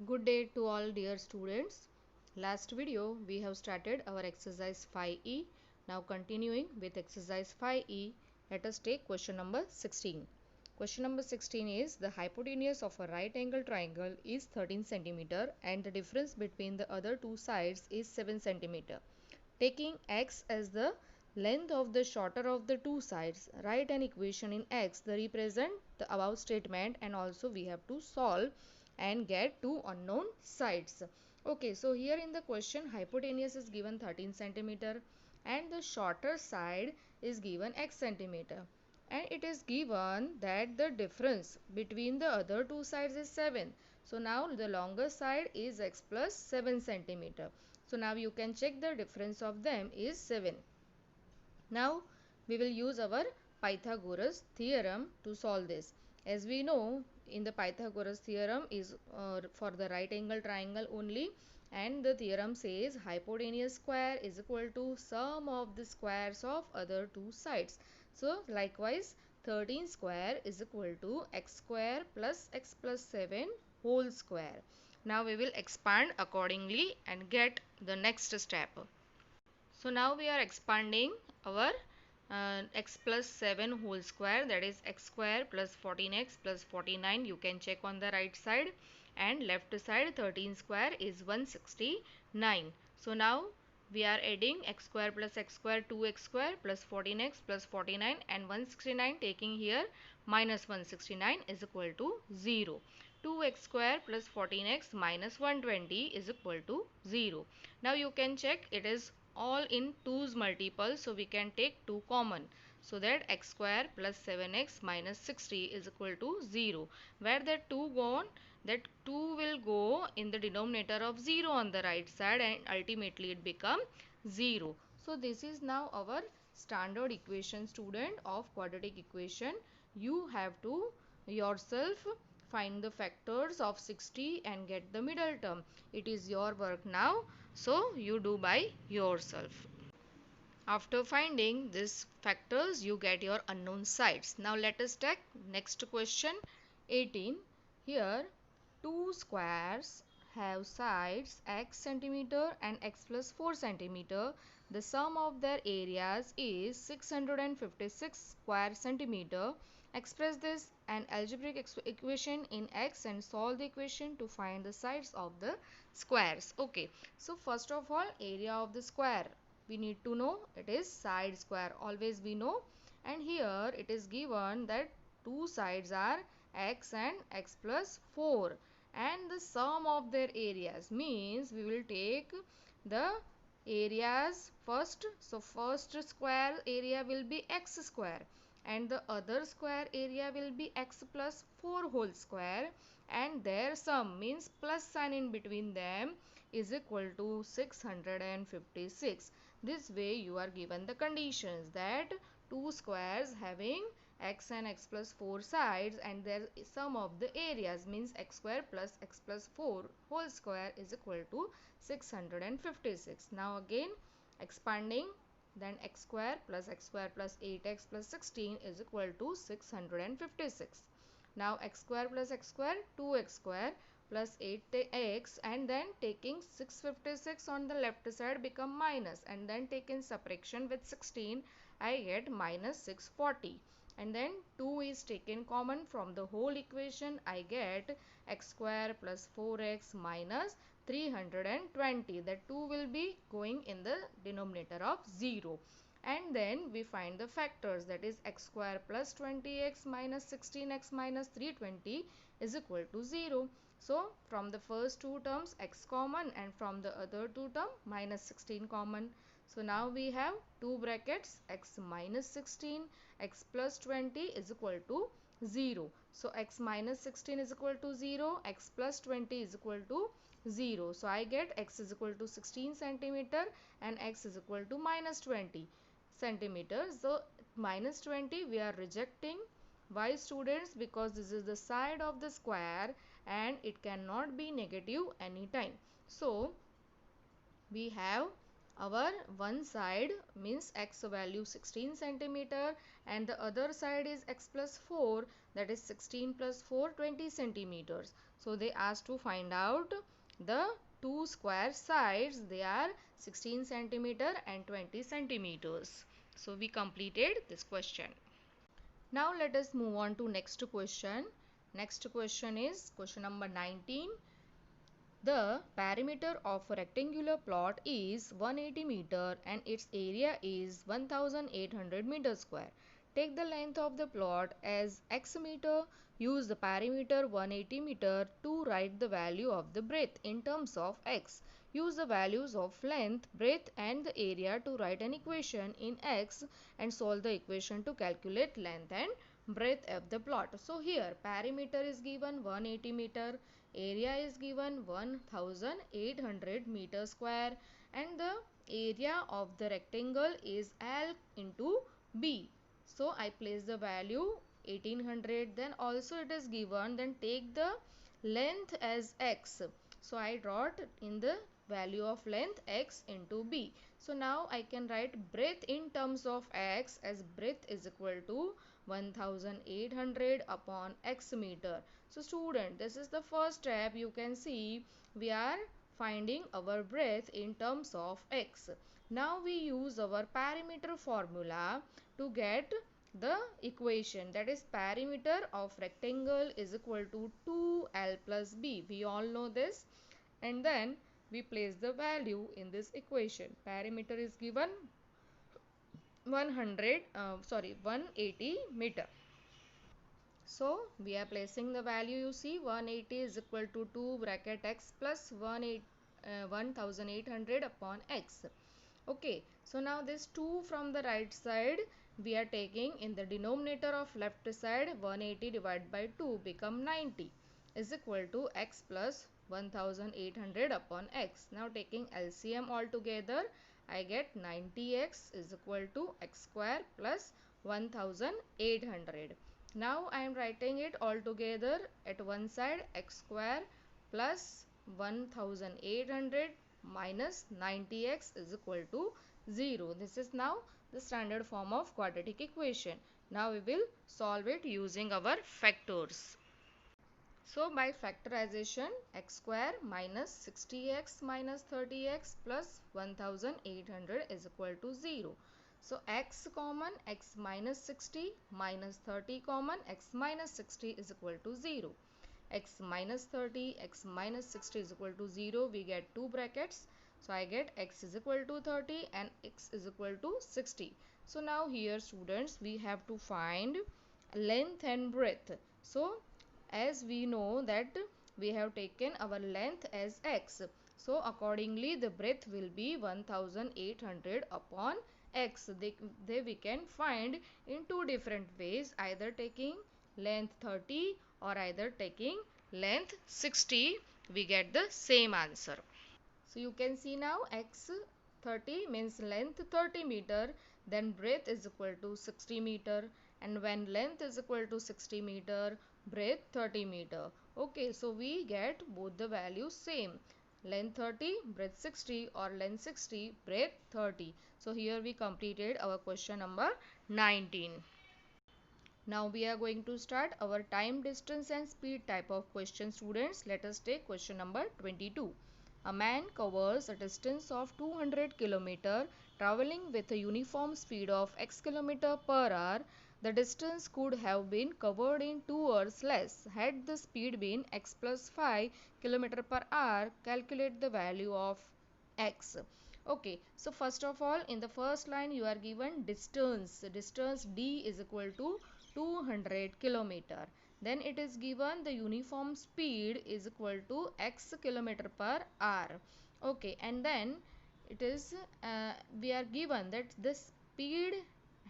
Good day to all dear students. Last video we have started our exercise 5e. Now continuing with exercise 5e, let us take question number 16. Question number 16 is the hypotenuse of a right angle triangle is 13 cm and the difference between the other two sides is 7 cm. Taking x as the length of the shorter of the two sides, write an equation in x that represent the above statement, and also we have to solve and get two unknown sides. Okay, so here in the question hypotenuse is given 13 cm and the shorter side is given x centimeter, and it is given that the difference between the other two sides is 7. So now the longer side is x plus 7 centimeter. So now you can check the difference of them is 7. Now we will use our Pythagoras theorem to solve this. As we know, in the Pythagoras theorem is for the right angle triangle only, and the theorem says hypotenuse square is equal to sum of the squares of other two sides. So likewise 13 square is equal to x square plus x plus 7 whole square. Now we will expand accordingly and get the next step. So now we are expanding our x plus 7 whole square, that is x square plus 14x plus 49. You can check on the right side, and left side 13 square is 169. So now we are adding x square plus x square 2x square plus 14x plus 49 and 169, taking here minus 169 is equal to 0. 2x square plus 14x minus 120 is equal to 0. Now you can check it is all in 2's multiple, so we can take 2 common, so that x square plus 7x minus 60 is equal to 0. Where that 2 gone, that 2 will go in the denominator of 0 on the right side, and ultimately it become 0. So this is now our standard equation, student, of quadratic equation. You have to yourself find the factors of 60 and get the middle term. It is your work now, so you do by yourself. After finding these factors, you get your unknown sides. Now let us take next question 18. Here two squares have sides x centimeter and x plus 4 centimeter. The sum of their areas is 656 square centimeter. Express this an algebraic equation in x and solve the equation to find the sides of the squares. Okay, so first of all, area of the square we need to know, it is side square, always we know. And here it is given that two sides are x and x plus 4, and the sum of their areas means we will take the areas first. So first square area will be x square and the other square area will be x plus 4 whole square, and their sum means plus sign in between them is equal to 656. This way you are given the conditions that two squares having x and x plus 4 sides and their sum of the areas means x square plus x plus 4 whole square is equal to 656. Now again expanding, then x square plus 8x plus 16 is equal to 656. Now x square plus x square 2x square plus 8x, and then taking 656 on the left side become minus, and then taking subtraction with 16 I get minus 640, and then 2 is taken common from the whole equation. I get x square plus 4x minus 320. That 2 will be going in the denominator of 0. And then we find the factors, that is x square plus 20x minus 16x minus 320 is equal to 0. So from the first two terms x common, and from the other two term minus 16 common. So now we have two brackets, x minus 16, x plus 20 is equal to 0. So x minus 16 is equal to 0, x plus 20 is equal to 0. So I get x is equal to 16 centimeter and x is equal to minus 20 centimeters. So minus 20 we are rejecting. Why, students? Because this is the side of the square and it cannot be negative anytime. So we have our one side means x value 16 centimeter and the other side is x plus 4, that is 16 plus 4 20 centimeters. So they asked to find out the two square sides, they are 16 centimeter and 20 centimeters. So we completed this question. Now let us move on to next question. Next question is question number 19. The perimeter of a rectangular plot is 180 meter and its area is 1800 meter square. Take the length of the plot as x meter. Use the perimeter 180 meter to write the value of the breadth in terms of x. Use the values of length, breadth and the area to write an equation in x and solve the equation to calculate length and breadth of the plot. So here perimeter is given 180 meter, area is given 1800 meter square and the area of the rectangle is L into B. So I place the value 1800, then also it is given, then take the length as x. So I wrote in the value of length x into B. So now I can write breadth in terms of x as breadth is equal to 1800 upon x meter. So student, this is the first step. You can see we are finding our breadth in terms of x. Now we use our perimeter formula to get the equation, that is perimeter of rectangle is equal to 2l plus b. We all know this, and then we place the value in this equation. Perimeter is given 180 meter. So we are placing the value, you see 180 is equal to 2 bracket x plus 1800 upon x. Okay, so now this 2 from the right side we are taking in the denominator of left side, 180 divided by 2 become 90 is equal to x plus 1800 upon x. Now taking LCM all together, I get 90x is equal to x square plus 1800. Now I am writing it all together at one side, x square plus 1800 minus 90x is equal to 0. This is now the standard form of quadratic equation. Now we will solve it using our factors. So by factorization, x square minus 60x minus 30x plus 1800 is equal to 0. So x common, x minus 60 minus 30 common, x minus 60 is equal to 0. X minus 30, x minus 60 is equal to 0. We get two brackets. So I get x is equal to 30 and x is equal to 60. So now here students we have to find length and breadth. So as we know that we have taken our length as x, so accordingly the breadth will be 1800 upon x. They we can find in two different ways, either taking length 30 or either taking length 60. We get the same answer. So you can see now x 30 means length 30 meter, then breadth is equal to 60 meter, and when length is equal to 60 meter, breadth 30 meter. Okay, so we get both the values same, length 30, breadth 60, or length 60, breadth 30. So here we completed our question number 19. Now we are going to start our time, distance and speed type of question, students. Let us take question number 22. A man covers a distance of 200 km traveling with a uniform speed of x km per hour. The distance could have been covered in 2 hours less had the speed been x plus 5 km per hour. Calculate the value of x. Okay, so first of all in the first line you are given distance. Distance d is equal to 200 kilometer. Then it is given the uniform speed is equal to x kilometer per hour. Okay, and then it is we are given that the speed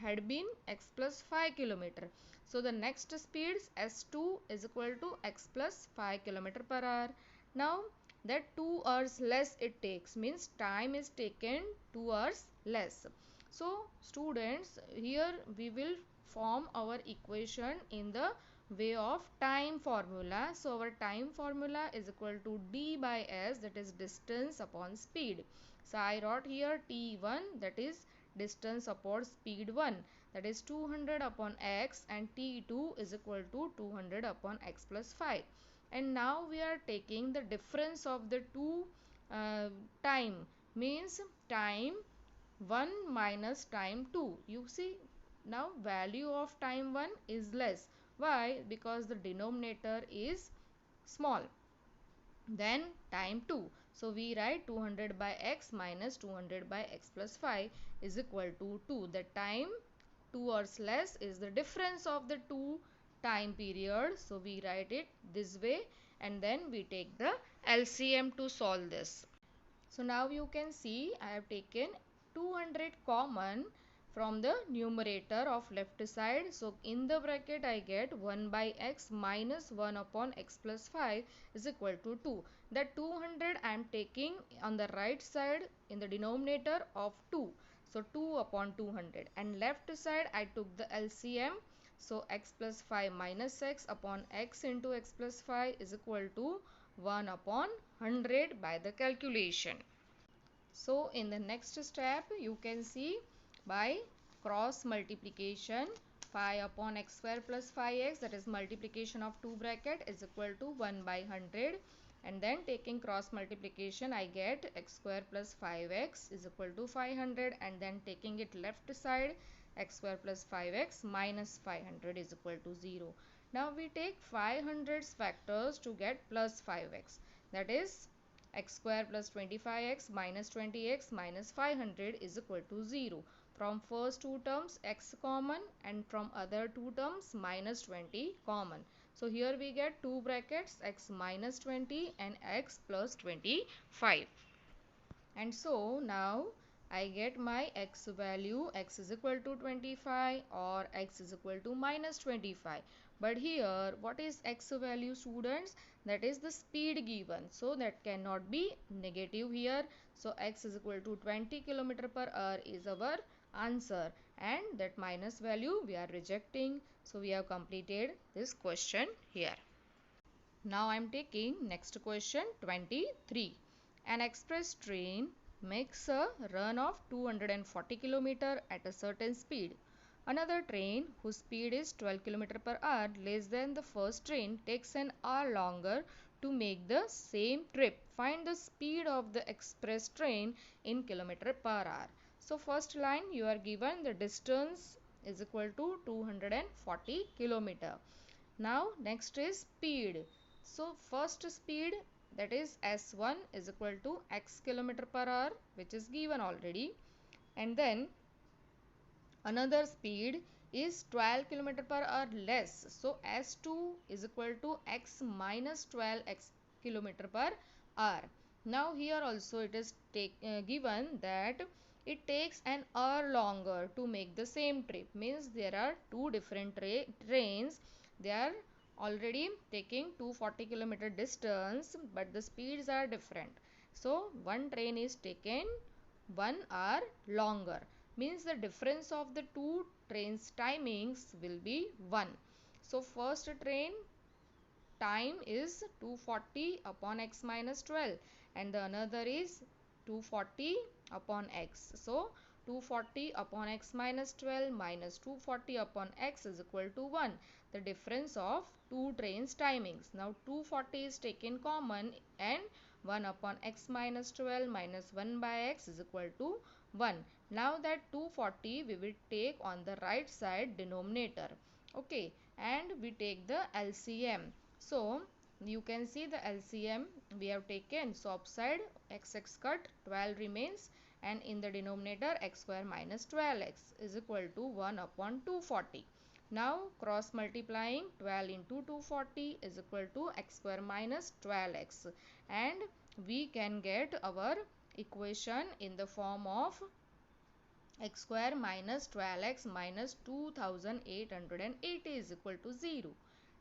had been x plus 5 kilometer. So the next speed s2 is equal to x plus 5 kilometer per hour. Now that 2 hours less it takes means time is taken 2 hours less. So students, here we will form our equation in the way of time formula. So our time formula is equal to d by s, that is distance upon speed. So I wrote here t1, that is distance upon speed 1, that is 200 upon x, and t2 is equal to 200 upon x plus 5. And now we are taking the difference of the two time, means time 1 minus time 2. You see, now value of time 1 is less. Why? Because the denominator is small than time 2. So we write 200 by x minus 200 by x plus 5 is equal to 2. The time 2 or less is the difference of the two time period. So we write it this way, and then we take the LCM to solve this. So now you can see I have taken 200 common from the numerator of left side. So in the bracket I get 1 by x minus 1 upon x plus 5 is equal to 2. That 200 I am taking on the right side in the denominator of 2. So 2 upon 200, and left side I took the LCM. So x plus 5 minus x upon x into x plus 5 is equal to 1 upon 100 by the calculation. So in the next step you can see by cross multiplication 5 upon x square plus 5x, that is multiplication of two bracket, is equal to 1 by 100, and then taking cross multiplication I get x square plus 5x is equal to 500, and then taking it left side x square plus 5x minus 500 is equal to 0. Now we take 500's factors to get plus 5x, that is x square plus 25x minus 20x minus 500 is equal to 0. From first two terms x common, and from other two terms minus 20 common. So here we get two brackets x minus 20 and x plus 25. And so now I get my x value, x is equal to 25 or x is equal to minus 25. But here what is x value, students? That is the speed given. So that cannot be negative here. So x is equal to 20 km per hour is our answer, and that minus value we are rejecting. So we have completed this question here. Now I am taking next question 23. An express train makes a run of 240 km at a certain speed. Another train whose speed is 12 km per hour less than the first train takes an hour longer to make the same trip. Find the speed of the express train in km per hour. So first line you are given the distance is equal to 240 km. Now next is speed. So first speed, that is S1 is equal to x km per hour, which is given already, and then another speed is 12 km per hour less. So S2 is equal to x minus 12 x km per hour. Now here also it is given that it takes an hour longer to make the same trip, means there are two different trains. They are already taking 240 km distance, but the speeds are different. So one train is taken 1 hour longer, means the difference of the two trains timings will be 1. So first train time is 240 upon x minus 12, and the another is 240 upon x. So 240 upon x minus 12 minus 240 upon x is equal to 1. The difference of two trains timings. Now 240 is taken common, and 1 upon x minus 12 minus 1 by x is equal to 1. Now that 240 we will take on the right side denominator. Okay, and we take the LCM. So you can see the LCM we have taken. So upside x cut 12 remains, and in the denominator x square minus 12x is equal to 1 upon 240. Now cross multiplying 12 into 240 is equal to x square minus 12x, and we can get our equation in the form of x square minus 12x minus 2880 is equal to 0.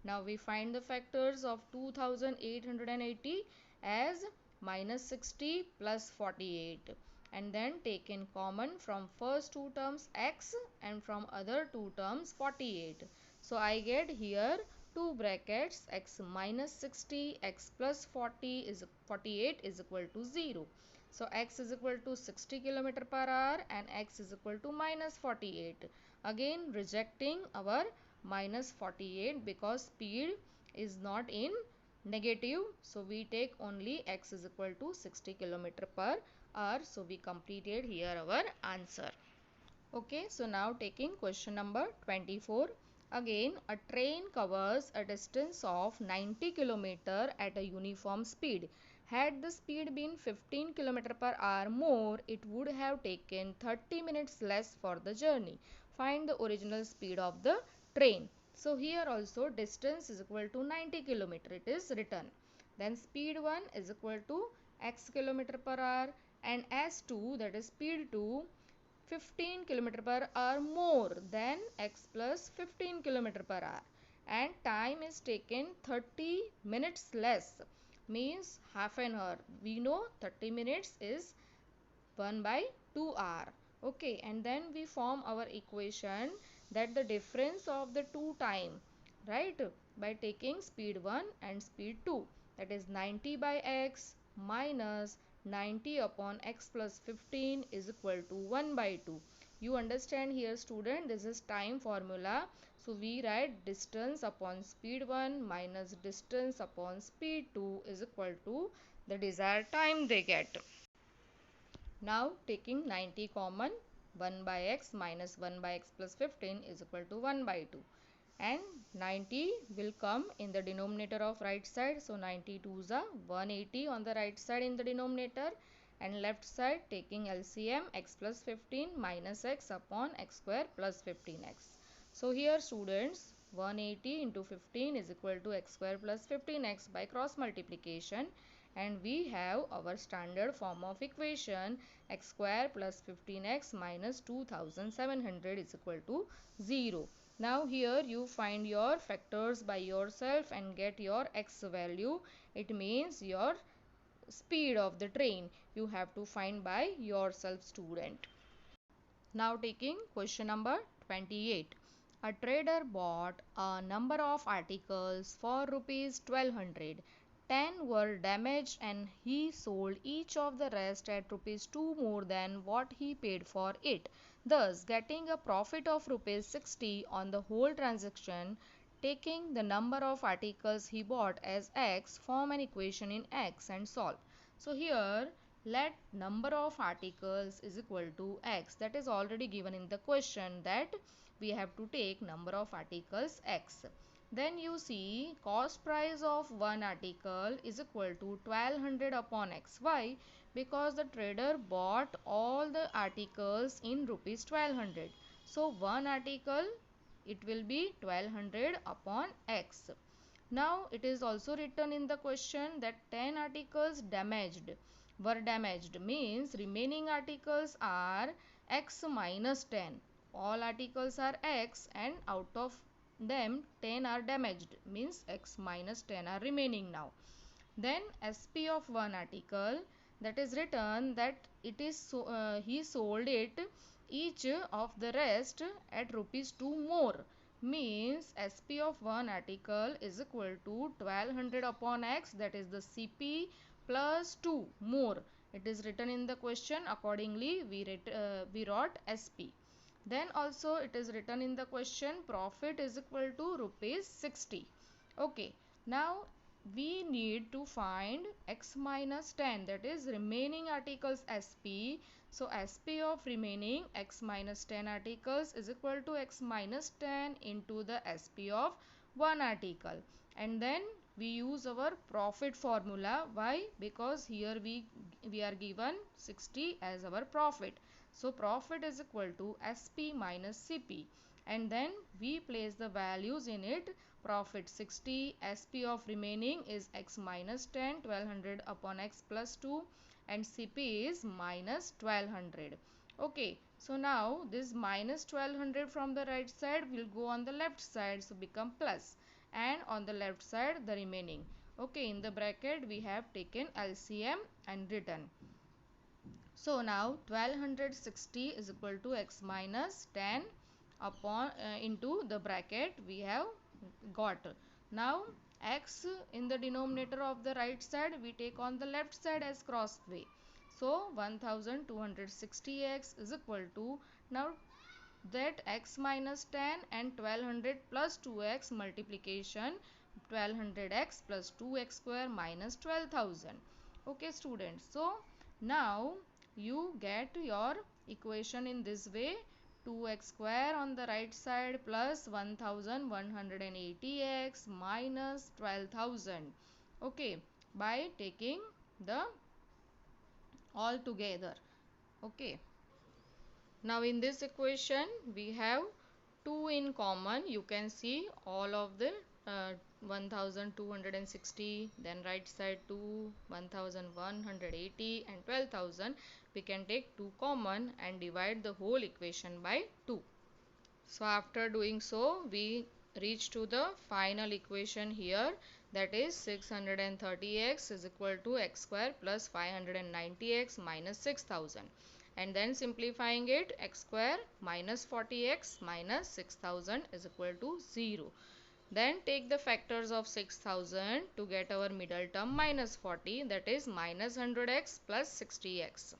Now we find the factors of 2880 as minus 60 plus 48, and then take in common from first two terms x and from other two terms 48. So I get here two brackets, x minus 60, x plus 40 is 48 is equal to 0. So x is equal to 60 km per hour and x is equal to minus 48. Again rejecting our minus 48 because speed is not in negative. So we take only x is equal to 60 km per hour. So we completed here our answer. Okay, so now taking question number 24. Again, a train covers a distance of 90 km at a uniform speed. Had the speed been 15 km per hour more, it would have taken 30 minutes less for the journey. Find the original speed of the train. So here also distance is equal to 90 km. It is written. Then speed 1 is equal to x km per hour and s2, that is speed 2, 15 km per hour more than x plus 15 km per hour, and time is taken 30 minutes less, means half an hour. We know 30 minutes is 1 by 2 hour. Okay, and then we form our equation that the difference of the two time, right, by taking speed 1 and speed 2, that is 90 by x minus 90 upon x plus 15 is equal to 1 by 2. You understand here student, this is time formula. So we write distance upon speed 1 minus distance upon speed 2 is equal to the desired time they get. Now taking 90 common, 1 by x minus 1 by x plus 15 is equal to 1 by 2. And 90 will come in the denominator of right side. So 92 is 180 on the right side in the denominator. And left side taking LCM, x plus 15 minus x upon x square plus 15x. So here students, 180 into 15 is equal to x square plus 15x by cross multiplication. And we have our standard form of equation, x square plus 15x minus 2700 is equal to 0. Now here you find your factors by yourself and get your x value. It means your speed of the train. You have to find by yourself student. Now taking question number 28. A trader bought a number of articles for rupees 1200. 10 were damaged and he sold each of the rest at rupees 2 more than what he paid for it, thus getting a profit of rupees 60 on the whole transaction. Taking the number of articles he bought as x, form an equation in x and solve. So here let number of articles is equal to x, that is already given in the question that we have to take number of articles x. Then you see cost price of one article is equal to 1200 upon x. Why? Because the trader bought all the articles in rupees 1200. So one article it will be 1200 upon x. Now it is also written in the question that 10 articles were damaged, means remaining articles are x minus 10. All articles are x and out of them 10 are damaged, means x minus 10 are remaining now. Then SP of one article, that is written that it is he sold it each of the rest at rupees 2 more, means SP of one article is equal to 1200 upon x, that is the CP plus 2 more. It is written in the question, accordingly we wrote SP. Then also it is written in the question profit is equal to rupees 60. Okay, now we need to find x minus 10, that is remaining articles SP. So SP of remaining x minus 10 articles is equal to x minus 10 into the SP of one article, and then we use our profit formula. Why? Because here we are given 60 as our profit. So profit is equal to SP minus CP, and then we place the values in it. Profit 60, SP of remaining is x minus 10, 1200 upon x plus 2, and CP is minus 1200. Okay, so now this minus 1200 from the right side will go on the left side, so become plus, and on the left side the remaining. Okay, in the bracket we have taken LCM and written. So now 1260 is equal to x minus 10 upon into the bracket we have got. Now x in the denominator of the right side, we take on the left side as cross way. So 1260x is equal to, now that x minus 10 and 1200 plus 2x multiplication, 1200x plus 2x square minus 12,000. Okay students, so now you get your equation in this way: 2x square on the right side plus 1180x minus 12,000. Okay, by taking the all together. Okay, now in this equation we have 2 in common. You can see all of the 1260, then right side 2, 1180 and 12,000. We can take 2 common and divide the whole equation by 2. So after doing so, we reach to the final equation here, that is 630x is equal to x square plus 590x minus 6000. And then simplifying it, x square minus 40x minus 6000 is equal to 0. Then take the factors of 6000 to get our middle term minus 40, that is minus 100x plus 60x.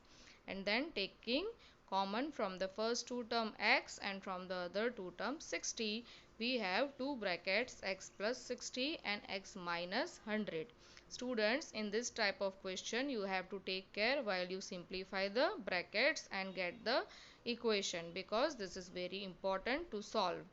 And then taking common from the first two term x and from the other two term 60, we have two brackets x plus 60 and x minus 100. Students, in this type of question you have to take care while you simplify the brackets and get the equation, because this is very important to solve.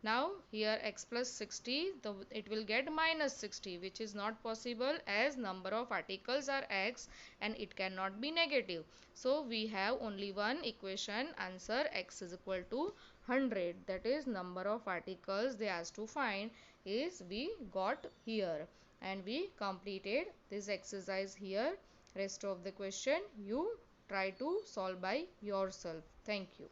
Now here x plus 60, it will get minus 60, which is not possible as number of articles are x and it cannot be negative. So we have only one equation, answer x is equal to 100. That is number of articles they asked to find is we got here. And we completed this exercise here. Rest of the question you try to solve by yourself. Thank you.